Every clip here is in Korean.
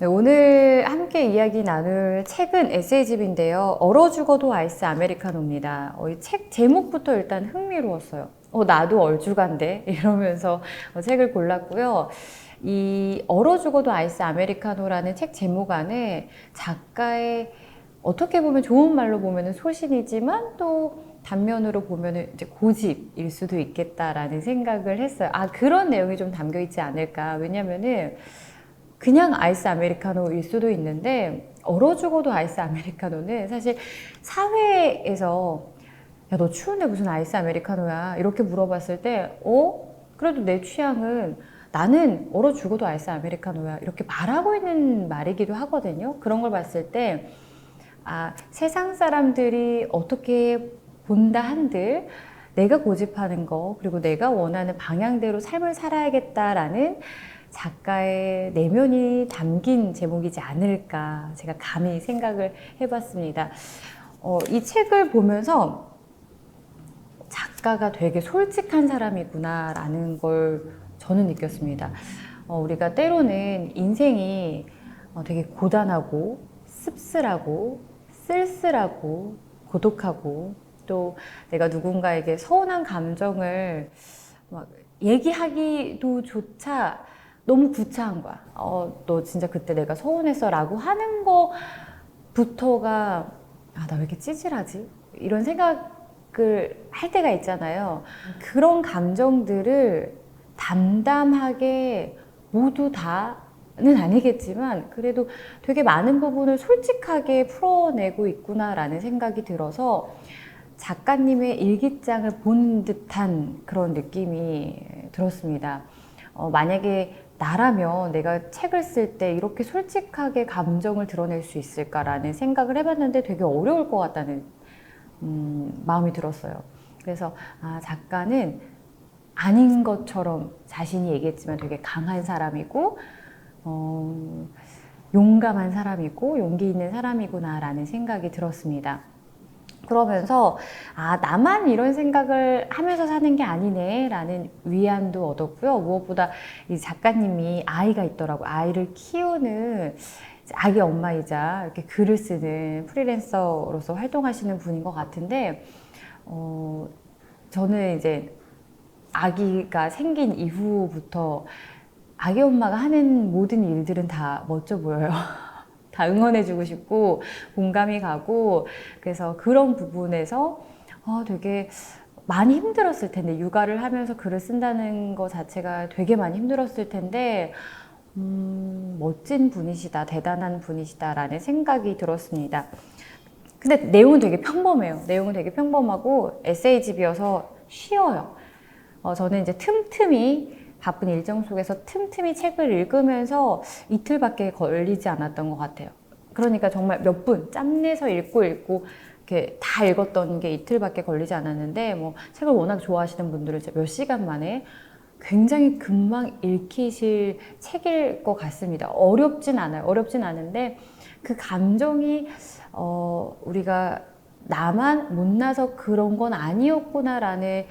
네, 오늘 함께 이야기 나눌 책은 에세이집인데요. 얼어 죽어도 아이스 아메리카노입니다. 이 책 제목부터 일단 흥미로웠어요. 나도 얼죽한데? 이러면서 책을 골랐고요. 이 얼어 죽어도 아이스 아메리카노라는 책 제목 안에 작가의 어떻게 보면 좋은 말로 보면 소신이지만 또 단면으로 보면 이제 고집일 수도 있겠다라는 생각을 했어요. 그런 내용이 좀 담겨 있지 않을까. 왜냐면은 그냥 아이스 아메리카노일 수도 있는데 얼어 죽어도 아이스 아메리카노는 사실 사회에서 야, 너 추운데 무슨 아이스 아메리카노야? 이렇게 물어봤을 때 그래도 내 취향은 나는 얼어 죽어도 아이스 아메리카노야. 이렇게 말하고 있는 말이기도 하거든요. 그런 걸 봤을 때 세상 사람들이 어떻게 본다 한들 내가 고집하는 거 그리고 내가 원하는 방향대로 삶을 살아야겠다라는 작가의 내면이 담긴 제목이지 않을까 제가 감히 생각을 해봤습니다. 이 책을 보면서 작가가 되게 솔직한 사람이구나 라는 걸 저는 느꼈습니다. 우리가 때로는 인생이 되게 고단하고 씁쓸하고 쓸쓸하고 고독하고 또 내가 누군가에게 서운한 감정을 막 얘기하기도 조차 너무 구차한 거야. 너 진짜 그때 내가 서운했어 라고 하는 거부터가 나 왜 이렇게 찌질하지? 이런 생각을 할 때가 있잖아요. 그런 감정들을 담담하게 모두 다는 아니겠지만 그래도 되게 많은 부분을 솔직하게 풀어내고 있구나라는 생각이 들어서 작가님의 일기장을 본 듯한 그런 느낌이 들었습니다. 만약에 나라면 내가 책을 쓸 때 이렇게 솔직하게 감정을 드러낼 수 있을까라는 생각을 해봤는데 되게 어려울 것 같다는 마음이 들었어요. 그래서 작가는 아닌 것처럼 자신이 얘기했지만 되게 강한 사람이고 용감한 사람이고 용기 있는 사람이구나라는 생각이 들었습니다. 그러면서 나만 이런 생각을 하면서 사는 게 아니네 라는 위안도 얻었고요. 무엇보다 이 작가님이 아이가 있더라고요. 아이를 키우는 아기 엄마이자 이렇게 글을 쓰는 프리랜서로서 활동하시는 분인 것 같은데 저는 이제 아기가 생긴 이후부터 아기 엄마가 하는 모든 일들은 다 멋져 보여요. 다 응원해주고 싶고 공감이 가고 그래서 그런 부분에서 되게 많이 힘들었을 텐데 육아를 하면서 글을 쓴다는 거 자체가 되게 많이 힘들었을 텐데 멋진 분이시다, 대단한 분이시다 라는 생각이 들었습니다. 근데 내용은 되게 평범해요. 내용은 되게 평범하고 에세이집이어서 쉬워요. 저는 이제 틈틈이 바쁜 일정 속에서 틈틈이 책을 읽으면서 이틀밖에 걸리지 않았던 것 같아요. 그러니까 정말 몇 분 짬내서 읽고 이렇게 다 읽었던 게 이틀밖에 걸리지 않았는데 책을 워낙 좋아하시는 분들은 몇 시간 만에 굉장히 금방 읽히실 책일 것 같습니다. 어렵진 않아요. 어렵진 않은데 그 감정이 우리가 나만 못나서 그런 건 아니었구나라는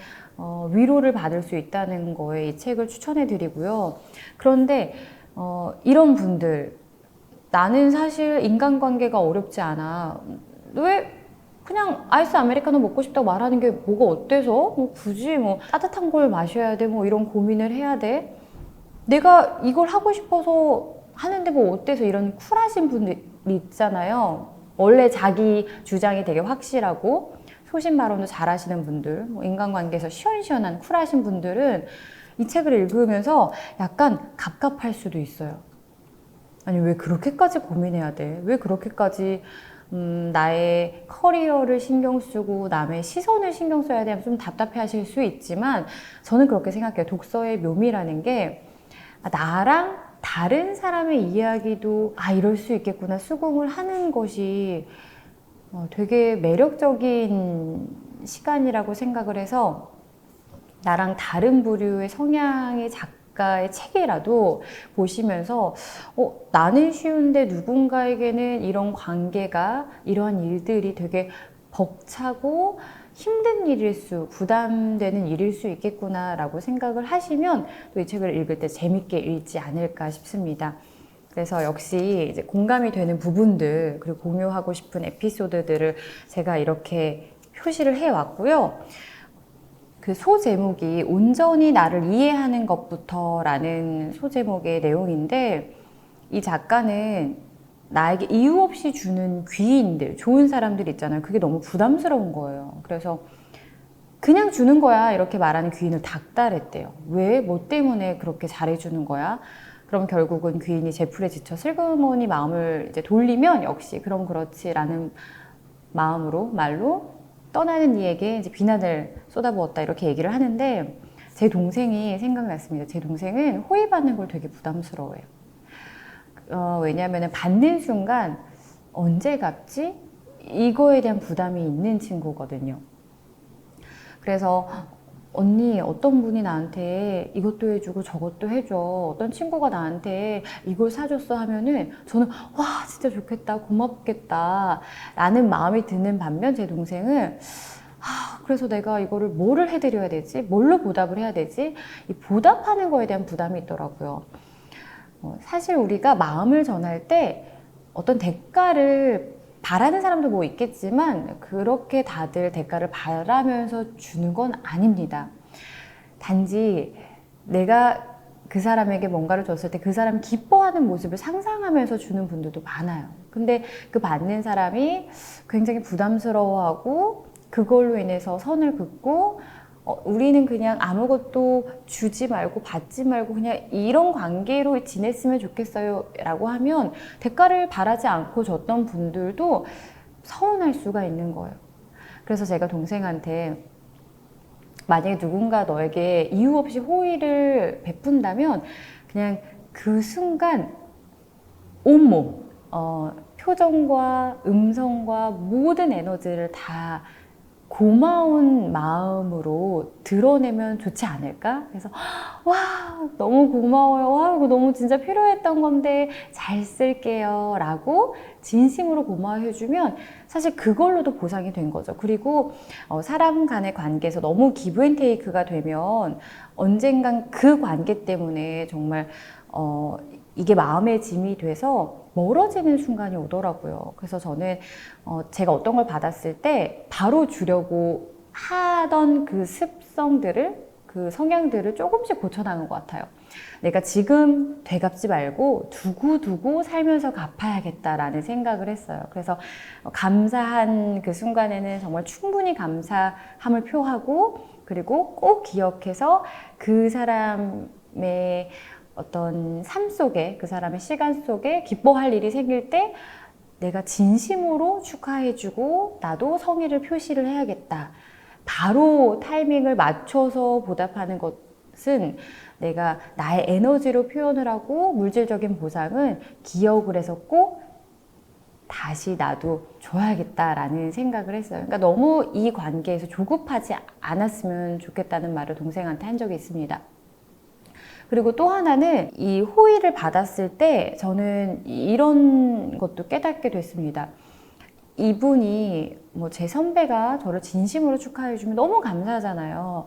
위로를 받을 수 있다는 거에 이 책을 추천해 드리고요. 그런데 이런 분들 나는 사실 인간관계가 어렵지 않아. 왜 그냥 아이스 아메리카노 먹고 싶다고 말하는 게 뭐가 어때서? 굳이 따뜻한 걸 마셔야 돼? 이런 고민을 해야 돼? 내가 이걸 하고 싶어서 하는데 어때서? 이런 쿨하신 분들이 있잖아요. 원래 자기 주장이 되게 확실하고 소신발언도 잘하시는 분들, 인간관계에서 시원시원한 쿨하신 분들은 이 책을 읽으면서 약간 갑갑할 수도 있어요. 아니 왜 그렇게까지 고민해야 돼? 왜 그렇게까지 나의 커리어를 신경 쓰고 남의 시선을 신경 써야 되면 좀 답답해 하실 수 있지만 저는 그렇게 생각해요. 독서의 묘미라는 게 나랑 다른 사람의 이야기도 이럴 수 있겠구나 수긍을 하는 것이 되게 매력적인 시간이라고 생각을 해서 나랑 다른 부류의 성향의 작가의 책이라도 보시면서 나는 쉬운데 누군가에게는 이런 관계가 이러한 일들이 되게 벅차고 힘든 부담되는 일일 수 있겠구나 라고 생각을 하시면 또 이 책을 읽을 때 재밌게 읽지 않을까 싶습니다. 그래서 역시 이제 공감이 되는 부분들 그리고 공유하고 싶은 에피소드들을 제가 이렇게 표시를 해왔고요. 그 소제목이 온전히 나를 이해하는 것부터라는 소제목의 내용인데 이 작가는 나에게 이유 없이 주는 귀인들, 좋은 사람들 있잖아요. 그게 너무 부담스러운 거예요. 그래서 그냥 주는 거야 이렇게 말하는 귀인을 닥달했대요. 왜? 뭐 때문에 그렇게 잘해주는 거야? 그럼 결국은 귀인이 제풀에 지쳐 슬그머니 마음을 이제 돌리면 역시 그럼 그렇지라는 말로 떠나는 이에게 이제 비난을 쏟아부었다 이렇게 얘기를 하는데 제 동생이 생각났습니다. 제 동생은 호의받는 걸 되게 부담스러워해요. 왜냐하면 받는 순간 언제 갚지? 이거에 대한 부담이 있는 친구거든요. 그래서 언니 어떤 분이 나한테 이것도 해주고 저것도 해줘, 어떤 친구가 나한테 이걸 사줬어 하면은 저는 와 진짜 좋겠다, 고맙겠다 라는 마음이 드는 반면 제 동생은 그래서 내가 이거를 뭐를 해드려야 되지? 뭘로 보답을 해야 되지? 이 보답하는 거에 대한 부담이 있더라고요. 사실 우리가 마음을 전할 때 어떤 대가를 바라는 사람도 뭐 있겠지만 그렇게 다들 대가를 바라면서 주는 건 아닙니다. 단지 내가 그 사람에게 뭔가를 줬을 때 그 사람이 기뻐하는 모습을 상상하면서 주는 분들도 많아요. 근데 그 받는 사람이 굉장히 부담스러워하고 그걸로 인해서 선을 긋고 우리는 그냥 아무것도 주지 말고 받지 말고 그냥 이런 관계로 지냈으면 좋겠어요 라고 하면 대가를 바라지 않고 줬던 분들도 서운할 수가 있는 거예요. 그래서 제가 동생한테 만약에 누군가 너에게 이유 없이 호의를 베푼다면 그냥 그 순간 온몸 표정과 음성과 모든 에너지를 다 고마운 마음으로 드러내면 좋지 않을까? 그래서 와 너무 고마워요. 와 이거 너무 진짜 필요했던 건데 잘 쓸게요 라고 진심으로 고마워해주면 사실 그걸로도 보상이 된 거죠. 그리고 사람 간의 관계에서 너무 기브앤테이크가 되면 언젠간 그 관계 때문에 정말 이게 마음의 짐이 돼서 멀어지는 순간이 오더라고요. 그래서 저는 제가 어떤 걸 받았을 때 바로 주려고 하던 그 습성들을 그 성향들을 조금씩 고쳐나간 것 같아요. 내가 지금 되갚지 말고 두고두고 살면서 갚아야겠다라는 생각을 했어요. 그래서 감사한 그 순간에는 정말 충분히 감사함을 표하고 그리고 꼭 기억해서 그 사람의 어떤 삶 속에 그 사람의 시간 속에 기뻐할 일이 생길 때 내가 진심으로 축하해주고 나도 성의를 표시를 해야겠다. 바로 타이밍을 맞춰서 보답하는 것은 내가 나의 에너지로 표현을 하고 물질적인 보상은 기억을 해서 꼭 다시 나도 줘야겠다라는 생각을 했어요. 그러니까 너무 이 관계에서 조급하지 않았으면 좋겠다는 말을 동생한테 한 적이 있습니다. 그리고 또 하나는 이 호의를 받았을 때 저는 이런 것도 깨닫게 됐습니다. 이분이 뭐 제 선배가 저를 진심으로 축하해주면 너무 감사하잖아요.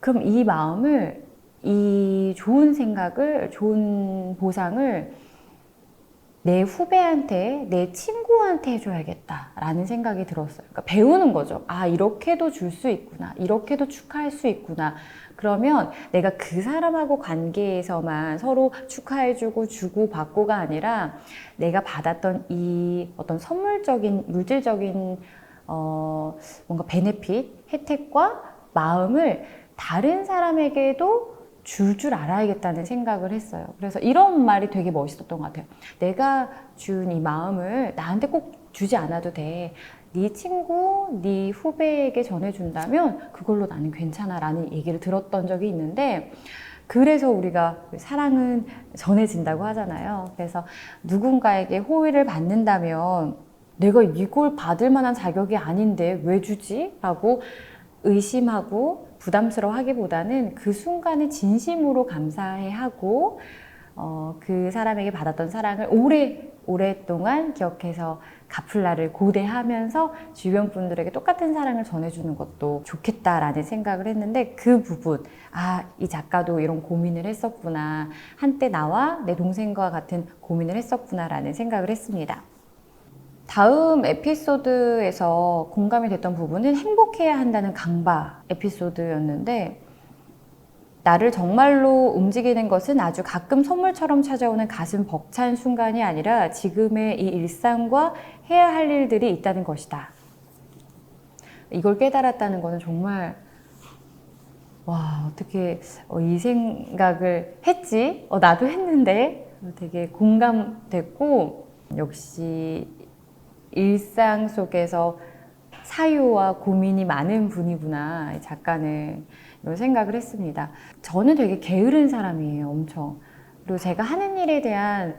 그럼 이 마음을, 이 좋은 생각을, 좋은 보상을 내 후배한테, 내 친구한테 해줘야겠다라는 생각이 들었어요. 그러니까 배우는 거죠. 아, 이렇게도 줄 수 있구나. 이렇게도 축하할 수 있구나. 그러면 내가 그 사람하고 관계에서만 서로 축하해주고 주고받고가 아니라 내가 받았던 이 어떤 선물적인, 물질적인 뭔가 베네핏, 혜택과 마음을 다른 사람에게도 줄 알아야겠다는 생각을 했어요. 그래서 이런 말이 되게 멋있었던 것 같아요. 내가 준 이 마음을 나한테 꼭 주지 않아도 돼. 네 친구, 네 후배에게 전해준다면 그걸로 나는 괜찮아 라는 얘기를 들었던 적이 있는데 그래서 우리가 사랑은 전해진다고 하잖아요. 그래서 누군가에게 호의를 받는다면 내가 이걸 받을 만한 자격이 아닌데 왜 주지? 라고 의심하고 부담스러워하기보다는 그 순간에 진심으로 감사해하고 그 사람에게 받았던 사랑을 오래 오랫동안 기억해서 가플라를 고대하면서 주변 분들에게 똑같은 사랑을 전해주는 것도 좋겠다라는 생각을 했는데, 그 부분, 이 작가도 이런 고민을 했었구나, 한때 나와 내 동생과 같은 고민을 했었구나 라는 생각을 했습니다. 다음 에피소드에서 공감이 됐던 부분은 행복해야 한다는 강박 에피소드였는데, 나를 정말로 움직이는 것은 아주 가끔 선물처럼 찾아오는 가슴 벅찬 순간이 아니라 지금의 이 일상과 해야 할 일들이 있다는 것이다. 이걸 깨달았다는 것은 정말 어떻게 이 생각을 했지? 나도 했는데 되게 공감됐고, 역시 일상 속에서 사유와 고민이 많은 분이구나, 이 작가는. 이런 생각을 했습니다. 저는 되게 게으른 사람이에요, 엄청. 그리고 제가 하는 일에 대한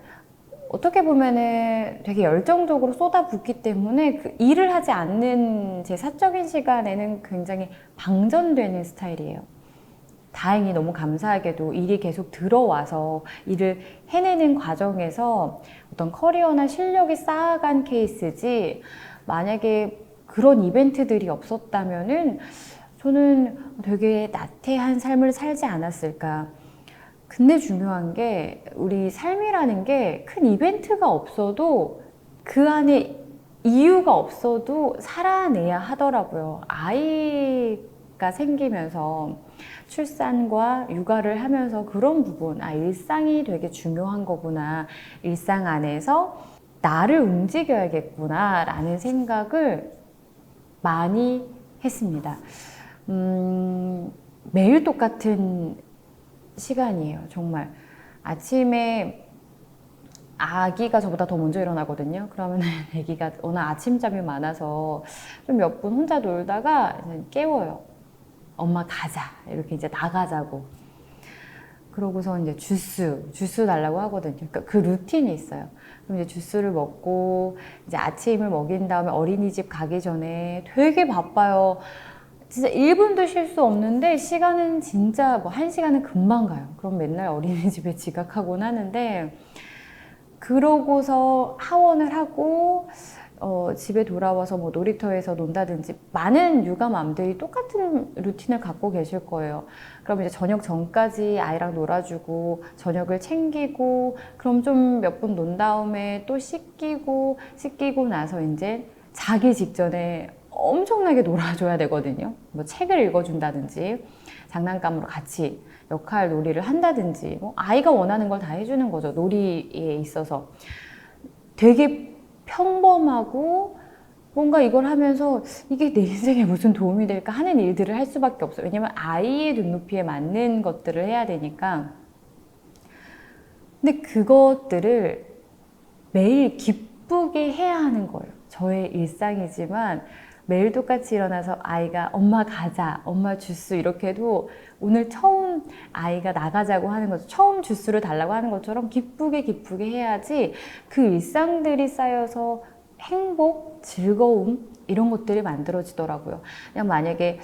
어떻게 보면은 되게 열정적으로 쏟아붓기 때문에 그 일을 하지 않는 제 사적인 시간에는 굉장히 방전되는 스타일이에요. 다행히 너무 감사하게도 일이 계속 들어와서 일을 해내는 과정에서 어떤 커리어나 실력이 쌓아간 케이스지, 만약에 그런 이벤트들이 없었다면은 저는 되게 나태한 삶을 살지 않았을까. 근데 중요한 게, 우리 삶이라는 게 큰 이벤트가 없어도, 그 안에 이유가 없어도 살아내야 하더라고요. 아이가 생기면서 출산과 육아를 하면서 그런 부분, 일상이 되게 중요한 거구나, 일상 안에서 나를 움직여야겠구나 라는 생각을 많이 했습니다. 매일 똑같은 시간이에요, 정말. 아침에 아기가 저보다 더 먼저 일어나거든요. 그러면 아기가 워낙 아침잠이 많아서 좀 몇 분 혼자 놀다가 이제 깨워요. 엄마 가자. 이렇게 이제 나가자고. 그러고서 이제 주스 달라고 하거든요. 그러니까 그 루틴이 있어요. 그럼 이제 주스를 먹고 이제 아침을 먹인 다음에 어린이집 가기 전에 되게 바빠요. 진짜 1분도 쉴 수 없는데 시간은 진짜 뭐 1시간은 금방 가요. 그럼 맨날 어린이집에 지각하곤 하는데, 그러고서 하원을 하고 집에 돌아와서 뭐 놀이터에서 논다든지, 많은 육아맘들이 똑같은 루틴을 갖고 계실 거예요. 그럼 이제 저녁 전까지 아이랑 놀아주고 저녁을 챙기고, 그럼 좀 몇 분 논 다음에 또 씻기고 나서 이제 자기 직전에 엄청나게 놀아줘야 되거든요. 뭐 책을 읽어준다든지 장난감으로 같이 역할 놀이를 한다든지, 뭐 아이가 원하는 걸 다 해주는 거죠. 놀이에 있어서 되게 평범하고, 뭔가 이걸 하면서 이게 내 인생에 무슨 도움이 될까 하는 일들을 할 수밖에 없어요. 왜냐면 아이의 눈높이에 맞는 것들을 해야 되니까. 근데 그것들을 매일 기쁘게 해야 하는 거예요. 저의 일상이지만 매일 똑같이 일어나서 아이가 엄마 가자, 엄마 주스 이렇게 해도, 오늘 처음 아이가 나가자고 하는 거죠. 처음 주스를 달라고 하는 것처럼 기쁘게 해야지 그 일상들이 쌓여서 행복, 즐거움 이런 것들이 만들어지더라고요. 그냥 만약에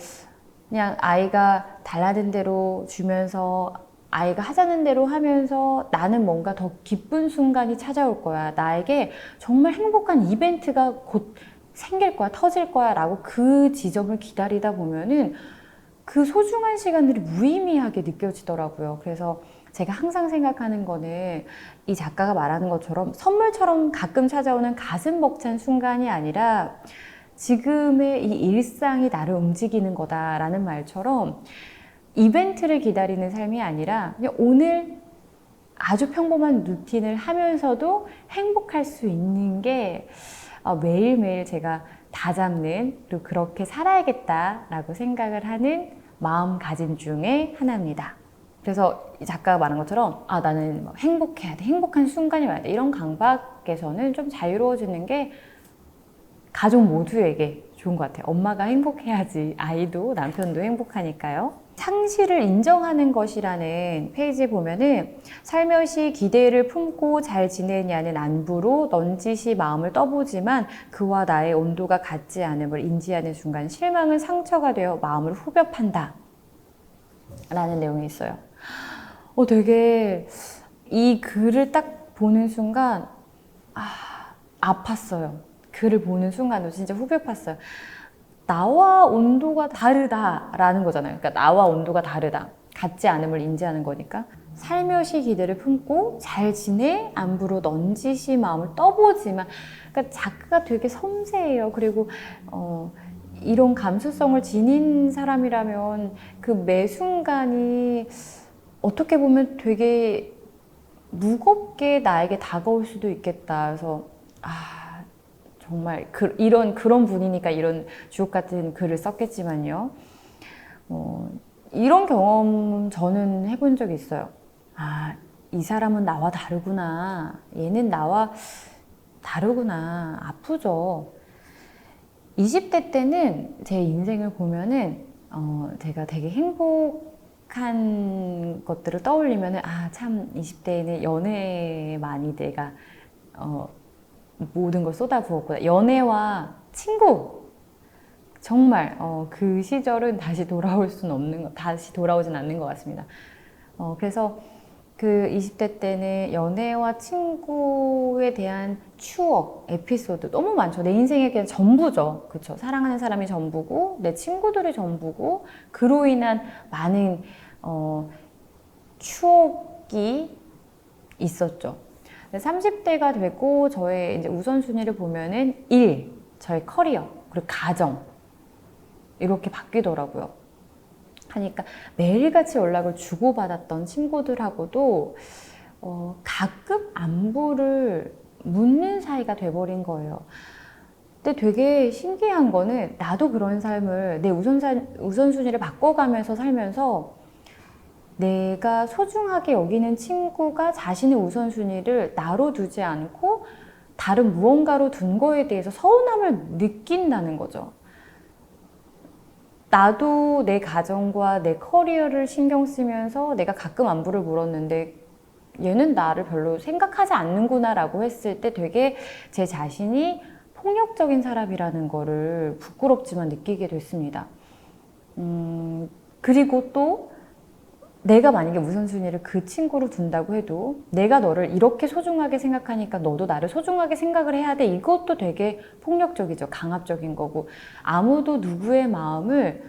그냥 아이가 달라는 대로 주면서 아이가 하자는 대로 하면서 나는 뭔가 더 기쁜 순간이 찾아올 거야, 나에게 정말 행복한 이벤트가 곧 생길 거야, 터질 거야 라고 그 지점을 기다리다 보면은 그 소중한 시간들이 무의미하게 느껴지더라고요. 그래서 제가 항상 생각하는 거는, 이 작가가 말하는 것처럼 선물처럼 가끔 찾아오는 가슴 벅찬 순간이 아니라 지금의 이 일상이 나를 움직이는 거다라는 말처럼, 이벤트를 기다리는 삶이 아니라 그냥 오늘 아주 평범한 루틴을 하면서도 행복할 수 있는 게 매일매일 제가 다잡는, 그리고 그렇게 살아야겠다라고 생각을 하는 마음가짐 중에 하나입니다. 그래서 이 작가가 말한 것처럼 나는 행복해야 돼, 행복한 순간이 와야 돼, 이런 강박에서는 좀 자유로워지는 게 가족 모두에게 좋은 것 같아요. 엄마가 행복해야지 아이도 남편도 행복하니까요. 상실을 인정하는 것이라는 페이지에 보면은, 살며시 기대를 품고 잘 지내냐는 안부로 넌지시 마음을 떠보지만 그와 나의 온도가 같지 않음을 인지하는 순간 실망은 상처가 되어 마음을 후벼 판다 라는 내용이 있어요. 되게 이 글을 딱 보는 순간 아팠어요. 글을 보는 순간도 진짜 후벼팠어요. 나와 온도가 다르다라는 거잖아요. 그러니까 나와 온도가 다르다. 같지 않음을 인지하는 거니까. 살며시 기대를 품고 잘 지내? 안부로 넌지시 마음을 떠보지만, 그러니까 작가가 되게 섬세해요. 그리고 이런 감수성을 지닌 사람이라면 그 매 순간이 어떻게 보면 되게 무겁게 나에게 다가올 수도 있겠다. 그래서 정말 그런 분이니까 이런 주옥 같은 글을 썼겠지만요. 이런 경험 저는 해본 적이 있어요. 이 사람은 나와 다르구나. 얘는 나와 다르구나. 아프죠. 20대 때는 제 인생을 보면은 제가 되게 행복한 것들을 떠올리면은 참 20대에는 연애에 많이 내가 모든 걸 쏟아부었구나. 연애와 친구. 정말 그 시절은 다시 다시 돌아오진 않는 것 같습니다. 그래서 그 20대 때는 연애와 친구에 대한 추억, 에피소드 너무 많죠. 내 인생의 그냥 전부죠. 그쵸? 사랑하는 사람이 전부고 내 친구들이 전부고 그로 인한 많은 추억이 있었죠. 30대가 되고 저의 이제 우선순위를 보면은 저의 커리어, 그리고 가정 이렇게 바뀌더라고요. 하니까 매일같이 연락을 주고받았던 친구들하고도 가끔 안부를 묻는 사이가 돼버린 거예요. 근데 되게 신기한 거는 나도 그런 삶을 내 우선순위를 바꿔가면서 살면서 내가 소중하게 여기는 친구가 자신의 우선순위를 나로 두지 않고 다른 무언가로 둔 거에 대해서 서운함을 느낀다는 거죠. 나도 내 가정과 내 커리어를 신경 쓰면서 내가 가끔 안부를 물었는데 얘는 나를 별로 생각하지 않는구나 라고 했을 때 되게 제 자신이 폭력적인 사람이라는 거를 부끄럽지만 느끼게 됐습니다. 그리고 또 내가 만약에 우선순위를 그 친구로 둔다고 해도 내가 너를 이렇게 소중하게 생각하니까 너도 나를 소중하게 생각을 해야 돼. 이것도 되게 폭력적이죠. 강압적인 거고. 아무도 누구의 마음을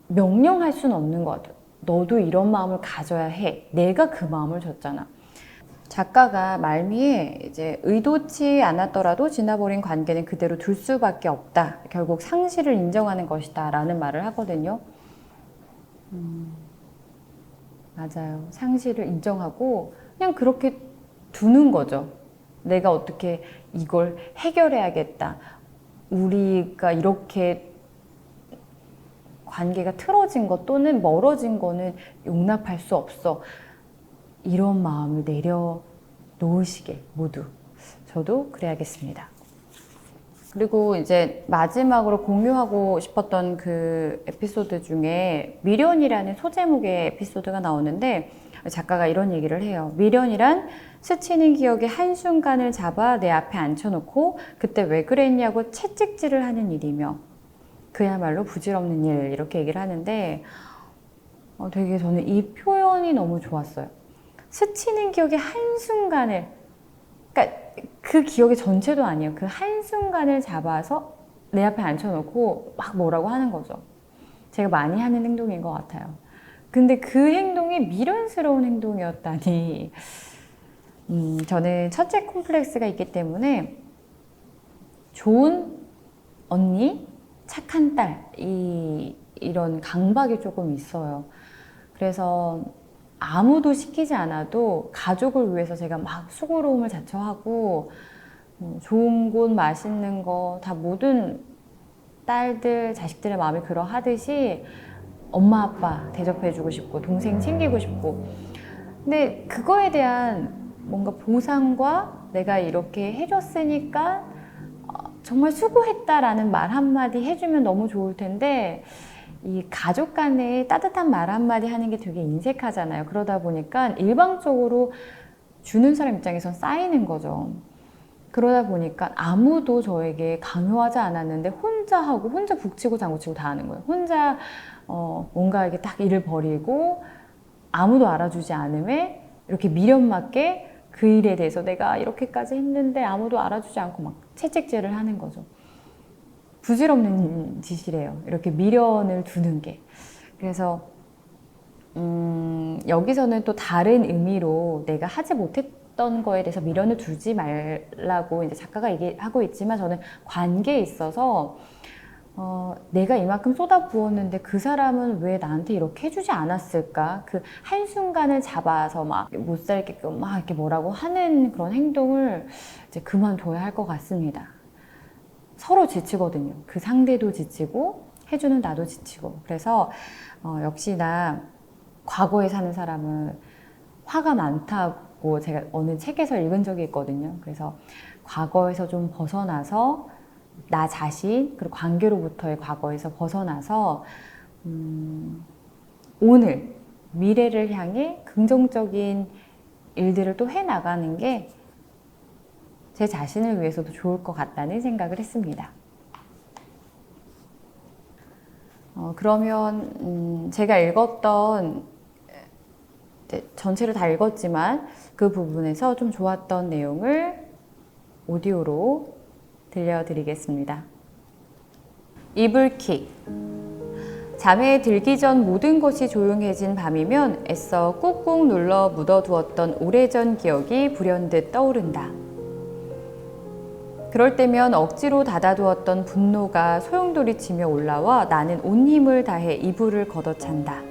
명령할 수는 없는 것 같아요. 너도 이런 마음을 가져야 해. 내가 그 마음을 줬잖아. 작가가 말미에 이제 의도치 않았더라도 지나버린 관계는 그대로 둘 수밖에 없다. 결국 상실을 인정하는 것이다. 라는 말을 하거든요. 맞아요. 상실을 인정하고 그냥 그렇게 두는 거죠. 내가 어떻게 이걸 해결해야겠다. 우리가 이렇게 관계가 틀어진 것 또는 멀어진 거는 용납할 수 없어. 이런 마음을 내려놓으시게 모두. 저도 그래야겠습니다. 그리고 이제 마지막으로 공유하고 싶었던 그 에피소드 중에 미련이라는 소제목의 에피소드가 나오는데 작가가 이런 얘기를 해요. 미련이란 스치는 기억의 한순간을 잡아 내 앞에 앉혀놓고 그때 왜 그랬냐고 채찍질을 하는 일이며 그야말로 부질없는 일 이렇게 얘기를 하는데 되게 저는 이 표현이 너무 좋았어요. 스치는 기억의 한순간을 그러니까 그 기억의 전체도 아니에요. 그 한순간을 잡아서 내 앞에 앉혀놓고 막 뭐라고 하는 거죠. 제가 많이 하는 행동인 것 같아요. 근데 그 행동이 미련스러운 행동이었다니. 저는 첫째 콤플렉스가 있기 때문에 좋은 언니, 착한 딸 이런 강박이 조금 있어요. 그래서 아무도 시키지 않아도 가족을 위해서 제가 막 수고로움을 자처하고 좋은 곳, 맛있는 거 다 모든 딸들, 자식들의 마음이 그러하듯이 엄마, 아빠 대접해주고 싶고 동생 챙기고 싶고 근데 그거에 대한 뭔가 보상과 내가 이렇게 해줬으니까 정말 수고했다라는 말 한마디 해주면 너무 좋을 텐데 이 가족 간에 따뜻한 말 한마디 하는 게 되게 인색하잖아요. 그러다 보니까 일방적으로 주는 사람 입장에선 쌓이는 거죠. 그러다 보니까 아무도 저에게 강요하지 않았는데 혼자 하고 혼자 북치고 장구치고 다 하는 거예요. 혼자 뭔가 이렇게 딱 일을 벌이고 아무도 알아주지 않음에 이렇게 미련 맞게 그 일에 대해서 내가 이렇게까지 했는데 아무도 알아주지 않고 막 채찍질을 하는 거죠. 부질없는 짓이래요. 이렇게 미련을 두는 게. 그래서 여기서는 또 다른 의미로 내가 하지 못했던 거에 대해서 미련을 두지 말라고 이제 작가가 얘기하고 있지만, 저는 관계에 있어서 내가 이만큼 쏟아부었는데 그 사람은 왜 나한테 이렇게 해주지 않았을까? 그 한순간을 잡아서 막 못 살게끔 막 이렇게 뭐라고 하는 그런 행동을 이제 그만둬야 할 것 같습니다. 서로 지치거든요. 그 상대도 지치고 해주는 나도 지치고. 그래서 역시나 과거에 사는 사람은 화가 많다고 제가 어느 책에서 읽은 적이 있거든요. 그래서 과거에서 좀 벗어나서 나 자신, 그리고 관계로부터의 과거에서 벗어나서 오늘, 미래를 향해 긍정적인 일들을 또 해나가는 게 제 자신을 위해서도 좋을 것 같다는 생각을 했습니다. 그러면 제가 읽었던, 전체를 다 읽었지만 그 부분에서 좀 좋았던 내용을 오디오로 들려드리겠습니다. 이불킥. 잠에 들기 전 모든 것이 조용해진 밤이면 애써 꾹꾹 눌러 묻어두었던 오래전 기억이 불현듯 떠오른다. 그럴 때면 억지로 닫아두었던 분노가 소용돌이치며 올라와 나는 온 힘을 다해 이불을 걷어찬다.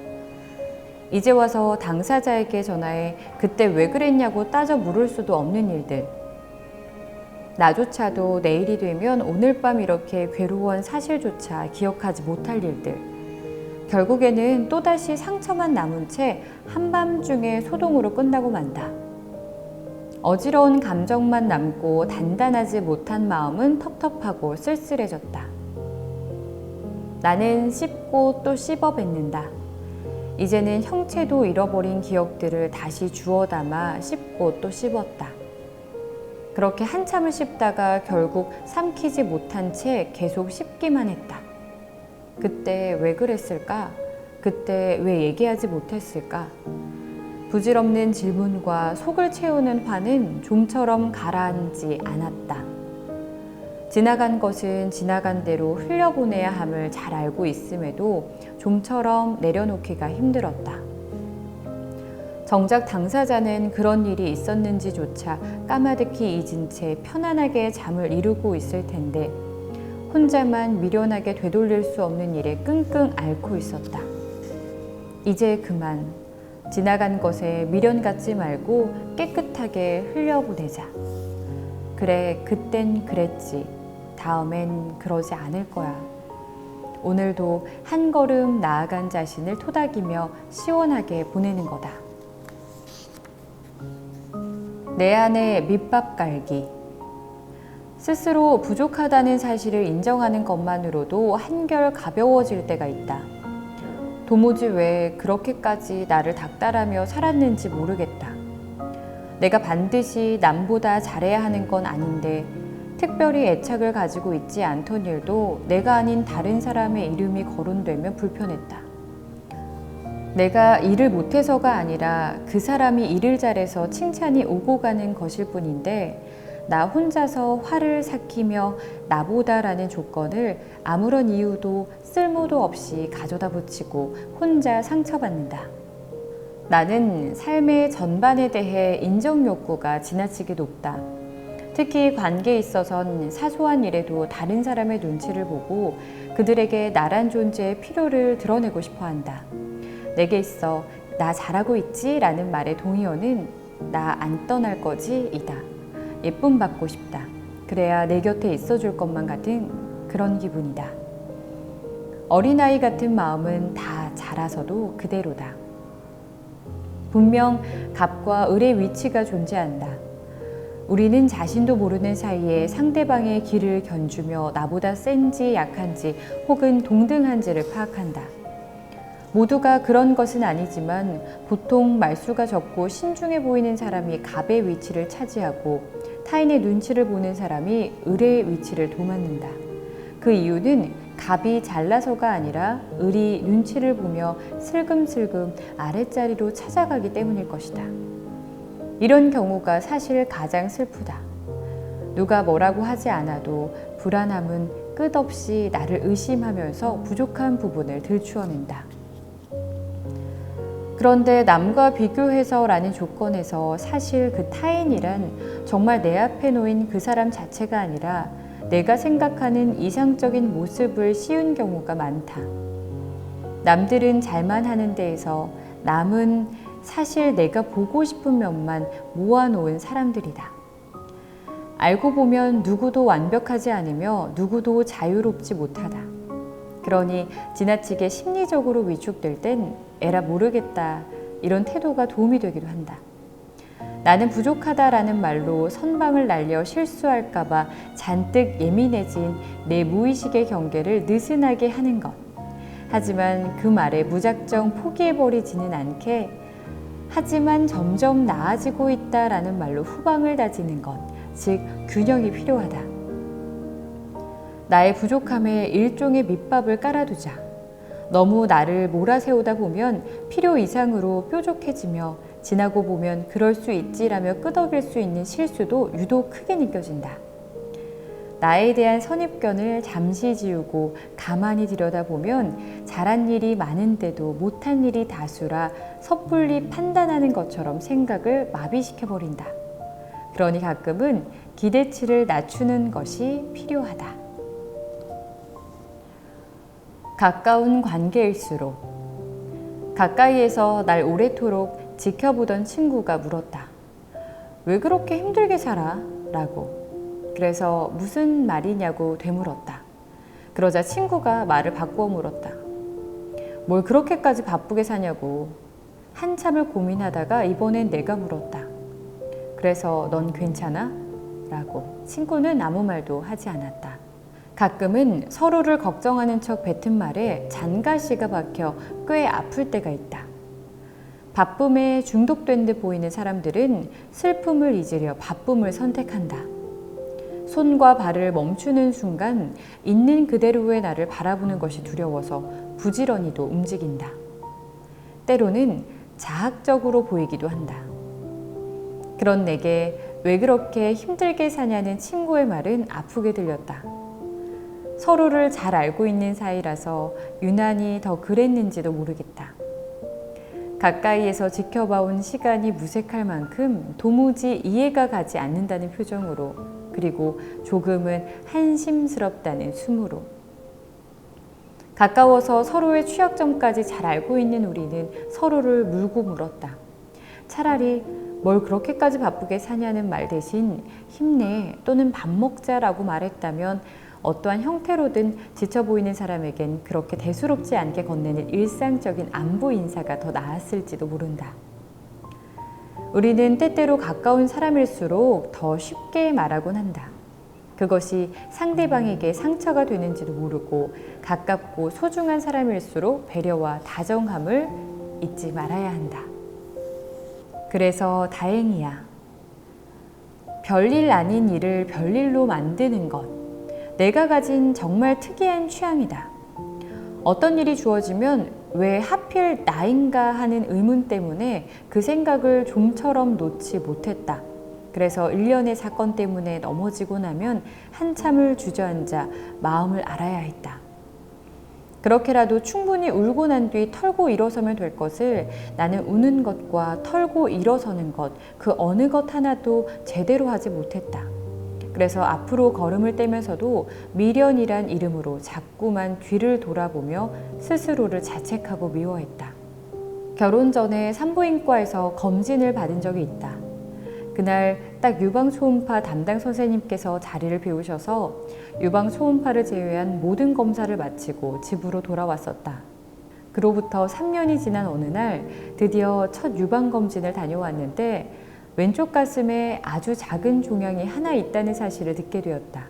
이제 와서 당사자에게 전화해 그때 왜 그랬냐고 따져 물을 수도 없는 일들. 나조차도 내일이 되면 오늘 밤 이렇게 괴로운 사실조차 기억하지 못할 일들. 결국에는 또다시 상처만 남은 채 한밤중에 소동으로 끝나고 만다. 어지러운 감정만 남고 단단하지 못한 마음은 텁텁하고 쓸쓸해졌다. 나는 씹고 또 씹어 뱉는다. 이제는 형체도 잃어버린 기억들을 다시 주워 담아 씹고 또 씹었다. 그렇게 한참을 씹다가 결국 삼키지 못한 채 계속 씹기만 했다. 그때 왜 그랬을까? 그때 왜 얘기하지 못했을까? 부질없는 질문과 속을 채우는 화는 좀처럼 가라앉지 않았다. 지나간 것은 지나간 대로 흘려보내야 함을 잘 알고 있음에도 좀처럼 내려놓기가 힘들었다. 정작 당사자는 그런 일이 있었는지조차 까마득히 잊은 채 편안하게 잠을 이루고 있을 텐데 혼자만 미련하게 되돌릴 수 없는 일에 끙끙 앓고 있었다. 이제 그만 지나간 것에 미련 갖지 말고 깨끗하게 흘려보내자. 그래, 그땐 그랬지. 다음엔 그러지 않을 거야. 오늘도 한 걸음 나아간 자신을 토닥이며 시원하게 보내는 거다. 내 안에 밑밥 깔기. 스스로 부족하다는 사실을 인정하는 것만으로도 한결 가벼워질 때가 있다. 도무지 왜 그렇게까지 나를 닥달하며 살았는지 모르겠다. 내가 반드시 남보다 잘해야 하는 건 아닌데 특별히 애착을 가지고 있지 않던 일도 내가 아닌 다른 사람의 이름이 거론되면 불편했다. 내가 일을 못해서가 아니라 그 사람이 일을 잘해서 칭찬이 오고 가는 것일 뿐인데 나 혼자서 화를 삭히며 나보다라는 조건을 아무런 이유도 쓸모도 없이 가져다 붙이고 혼자 상처받는다. 나는 삶의 전반에 대해 인정 욕구가 지나치게 높다. 특히 관계에 있어선 사소한 일에도 다른 사람의 눈치를 보고 그들에게 나란 존재의 필요를 드러내고 싶어 한다. 내게 있어 나 잘하고 있지? 라는 말의 동의어는 나 안 떠날 거지? 이다. 예쁨 받고 싶다. 그래야 내 곁에 있어줄 것만 같은 그런 기분이다. 어린아이 같은 마음은 다 자라서도 그대로다. 분명 갑과 을의 위치가 존재한다. 우리는 자신도 모르는 사이에 상대방의 길을 견주며 나보다 센지 약한지 혹은 동등한지를 파악한다. 모두가 그런 것은 아니지만 보통 말수가 적고 신중해 보이는 사람이 갑의 위치를 차지하고 타인의 눈치를 보는 사람이 을의 위치를 도맡는다. 그 이유는 갑이 잘나서가 아니라 을이 눈치를 보며 슬금슬금 아랫자리로 찾아가기 때문일 것이다. 이런 경우가 사실 가장 슬프다. 누가 뭐라고 하지 않아도 불안함은 끝없이 나를 의심하면서 부족한 부분을 들추어낸다. 그런데 남과 비교해서라는 조건에서 사실 그 타인이란 정말 내 앞에 놓인 그 사람 자체가 아니라 내가 생각하는 이상적인 모습을 씌운 경우가 많다. 남들은 잘만 하는 데에서 남은 사실 내가 보고 싶은 면만 모아놓은 사람들이다. 알고 보면 누구도 완벽하지 않으며 누구도 자유롭지 못하다. 그러니 지나치게 심리적으로 위축될 땐 에라 모르겠다 이런 태도가 도움이 되기도 한다. 나는 부족하다라는 말로 선방을 날려 실수할까봐 잔뜩 예민해진 내 무의식의 경계를 느슨하게 하는 것. 하지만 그 말에 무작정 포기해버리지는 않게 하지만 점점 나아지고 있다라는 말로 후방을 다지는 것, 즉 균형이 필요하다. 나의 부족함에 일종의 밑밥을 깔아두자. 너무 나를 몰아세우다 보면 필요 이상으로 뾰족해지며 지나고 보면 그럴 수 있지라며 끄덕일 수 있는 실수도 유독 크게 느껴진다. 나에 대한 선입견을 잠시 지우고 가만히 들여다보면 잘한 일이 많은데도 못한 일이 다수라 섣불리 판단하는 것처럼 생각을 마비시켜버린다. 그러니 가끔은 기대치를 낮추는 것이 필요하다. 가까운 관계일수록 가까이에서 날 오래도록 지켜보던 친구가 물었다. 왜 그렇게 힘들게 살아? 라고. 그래서 무슨 말이냐고 되물었다. 그러자 친구가 말을 바꾸어 물었다. 뭘 그렇게까지 바쁘게 사냐고. 한참을 고민하다가 이번엔 내가 물었다. 그래서 넌 괜찮아? 라고. 친구는 아무 말도 하지 않았다. 가끔은 서로를 걱정하는 척 뱉은 말에 잔가시가 박혀 꽤 아플 때가 있다. 바쁨에 중독된 듯 보이는 사람들은 슬픔을 잊으려 바쁨을 선택한다. 손과 발을 멈추는 순간 있는 그대로의 나를 바라보는 것이 두려워서 부지런히도 움직인다. 때로는 자학적으로 보이기도 한다. 그런 내게 왜 그렇게 힘들게 사냐는 친구의 말은 아프게 들렸다. 서로를 잘 알고 있는 사이라서 유난히 더 그랬는지도 모르겠다. 가까이에서 지켜봐온 시간이 무색할 만큼 도무지 이해가 가지 않는다는 표정으로, 그리고 조금은 한심스럽다는 숨으로. 가까워서 서로의 취약점까지 잘 알고 있는 우리는 서로를 물고 물었다. 차라리 뭘 그렇게까지 바쁘게 사냐는 말 대신 힘내 또는 밥 먹자라고 말했다면 어떠한 형태로든 지쳐 보이는 사람에겐 그렇게 대수롭지 않게 건네는 일상적인 안부 인사가 더 나았을지도 모른다. 우리는 때때로 가까운 사람일수록 더 쉽게 말하곤 한다. 그것이 상대방에게 상처가 되는지도 모르고 가깝고 소중한 사람일수록 배려와 다정함을 잊지 말아야 한다. 그래서 다행이야. 별일 아닌 일을 별일로 만드는 것. 내가 가진 정말 특이한 취향이다. 어떤 일이 주어지면 왜 하필 나인가 하는 의문 때문에 그 생각을 좀처럼 놓지 못했다. 그래서 일련의 사건 때문에 넘어지고 나면 한참을 주저앉아 마음을 알아야 했다. 그렇게라도 충분히 울고 난 뒤 털고 일어서면 될 것을 나는 우는 것과 털고 일어서는 것, 그 어느 것 하나도 제대로 하지 못했다. 그래서 앞으로 걸음을 떼면서도 미련이란 이름으로 자꾸만 뒤를 돌아보며 스스로를 자책하고 미워했다. 결혼 전에 산부인과에서 검진을 받은 적이 있다. 그날 딱 유방초음파 담당 선생님께서 자리를 비우셔서 유방초음파를 제외한 모든 검사를 마치고 집으로 돌아왔었다. 그로부터 3년이 지난 어느 날 드디어 첫 유방검진을 다녀왔는데 왼쪽 가슴에 아주 작은 종양이 하나 있다는 사실을 듣게 되었다.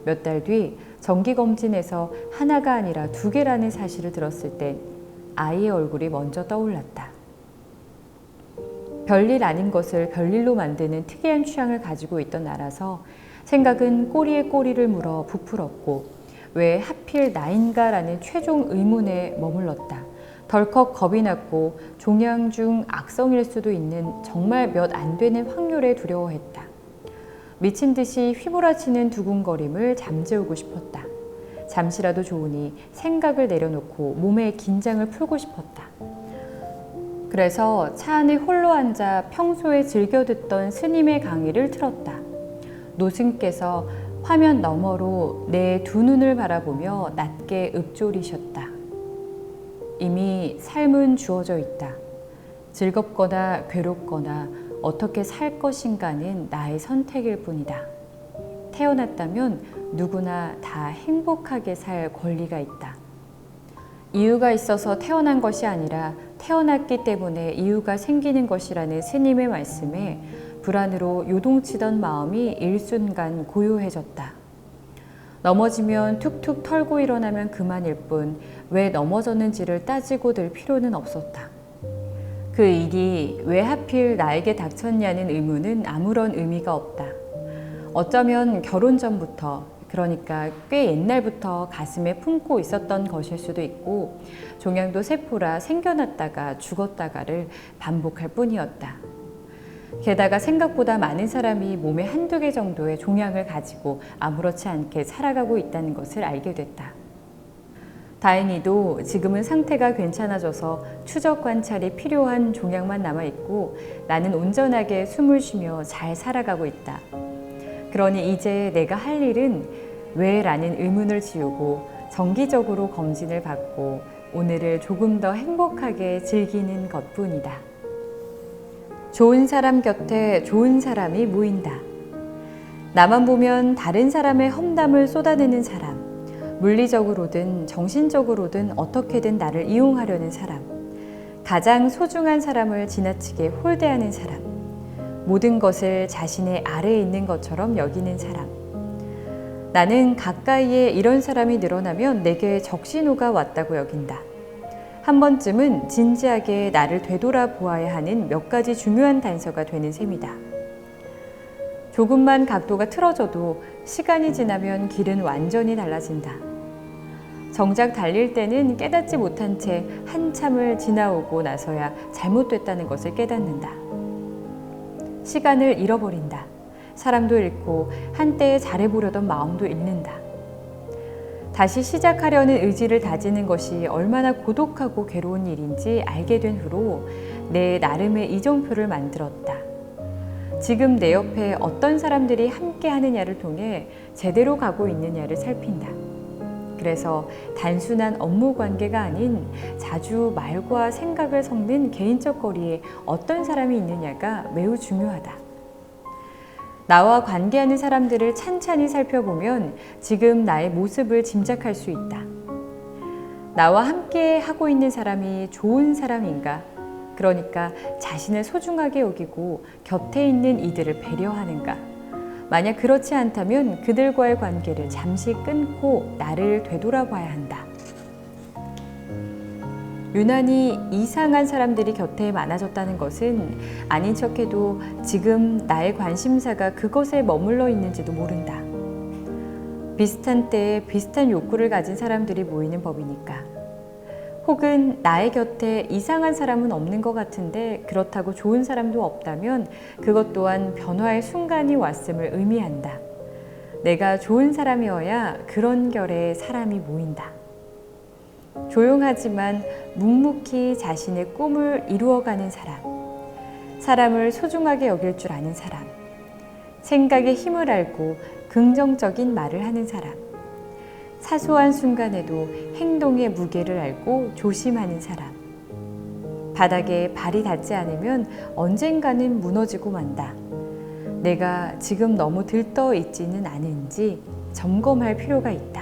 몇 달 뒤 정기검진에서 하나가 아니라 2개라는 사실을 들었을 땐 아이의 얼굴이 먼저 떠올랐다. 별일 아닌 것을 별일로 만드는 특이한 취향을 가지고 있던 나라서 생각은 꼬리에 꼬리를 물어 부풀었고 왜 하필 나인가라는 최종 의문에 머물렀다. 덜컥 겁이 났고 종양 중 악성일 수도 있는 정말 몇 안 되는 확률에 두려워했다. 미친 듯이 휘몰아치는 두근거림을 잠재우고 싶었다. 잠시라도 좋으니 생각을 내려놓고 몸의 긴장을 풀고 싶었다. 그래서 차 안에 홀로 앉아 평소에 즐겨 듣던 스님의 강의를 틀었다. 노승께서 화면 너머로 내 두 눈을 바라보며 낮게 읊조리셨다. 이미 삶은 주어져 있다. 즐겁거나 괴롭거나 어떻게 살 것인가는 나의 선택일 뿐이다. 태어났다면 누구나 다 행복하게 살 권리가 있다. 이유가 있어서 태어난 것이 아니라 태어났기 때문에 이유가 생기는 것이라는 스님의 말씀에 불안으로 요동치던 마음이 일순간 고요해졌다. 넘어지면 툭툭 털고 일어나면 그만일 뿐 왜 넘어졌는지를 따지고 들 필요는 없었다. 그 일이 왜 하필 나에게 닥쳤냐는 의문은 아무런 의미가 없다. 어쩌면 결혼 전부터, 그러니까 꽤 옛날부터 가슴에 품고 있었던 것일 수도 있고 종양도 세포라 생겨났다가 죽었다가를 반복할 뿐이었다. 게다가 생각보다 많은 사람이 몸에 한두 개 정도의 종양을 가지고 아무렇지 않게 살아가고 있다는 것을 알게 됐다. 다행히도 지금은 상태가 괜찮아져서 추적 관찰이 필요한 종양만 남아있고 나는 온전하게 숨을 쉬며 잘 살아가고 있다. 그러니 이제 내가 할 일은 왜라는 의문을 지우고 정기적으로 검진을 받고 오늘을 조금 더 행복하게 즐기는 것뿐이다. 좋은 사람 곁에 좋은 사람이 모인다. 나만 보면 다른 사람의 험담을 쏟아내는 사람, 물리적으로든 정신적으로든 어떻게든 나를 이용하려는 사람, 가장 소중한 사람을 지나치게 홀대하는 사람, 모든 것을 자신의 아래에 있는 것처럼 여기는 사람. 나는 가까이에 이런 사람이 늘어나면 내게 적신호가 왔다고 여긴다. 한 번쯤은 진지하게 나를 되돌아보아야 하는 몇 가지 중요한 단서가 되는 셈이다. 조금만 각도가 틀어져도 시간이 지나면 길은 완전히 달라진다. 정작 달릴 때는 깨닫지 못한 채 한참을 지나오고 나서야 잘못됐다는 것을 깨닫는다. 시간을 잃어버린다. 사람도 잃고 한때에 잘해보려던 마음도 잃는다. 다시 시작하려는 의지를 다지는 것이 얼마나 고독하고 괴로운 일인지 알게 된 후로 내 나름의 이정표를 만들었다. 지금 내 옆에 어떤 사람들이 함께 하느냐를 통해 제대로 가고 있느냐를 살핀다. 그래서 단순한 업무 관계가 아닌 자주 말과 생각을 섞는 개인적 거리에 어떤 사람이 있느냐가 매우 중요하다. 나와 관계하는 사람들을 찬찬히 살펴보면 지금 나의 모습을 짐작할 수 있다. 나와 함께 하고 있는 사람이 좋은 사람인가? 그러니까 자신을 소중하게 여기고 곁에 있는 이들을 배려하는가? 만약 그렇지 않다면 그들과의 관계를 잠시 끊고 나를 되돌아봐야 한다. 유난히 이상한 사람들이 곁에 많아졌다는 것은 아닌 척해도 지금 나의 관심사가 그것에 머물러 있는지도 모른다. 비슷한 때에 비슷한 욕구를 가진 사람들이 모이는 법이니까. 혹은 나의 곁에 이상한 사람은 없는 것 같은데 그렇다고 좋은 사람도 없다면 그것 또한 변화의 순간이 왔음을 의미한다. 내가 좋은 사람이어야 그런 결의 사람이 모인다. 조용하지만 묵묵히 자신의 꿈을 이루어가는 사람, 사람을 소중하게 여길 줄 아는 사람, 생각의 힘을 알고 긍정적인 말을 하는 사람, 사소한 순간에도 행동의 무게를 알고 조심하는 사람, 바닥에 발이 닿지 않으면 언젠가는 무너지고 만다. 내가 지금 너무 들떠 있지는 않은지 점검할 필요가 있다.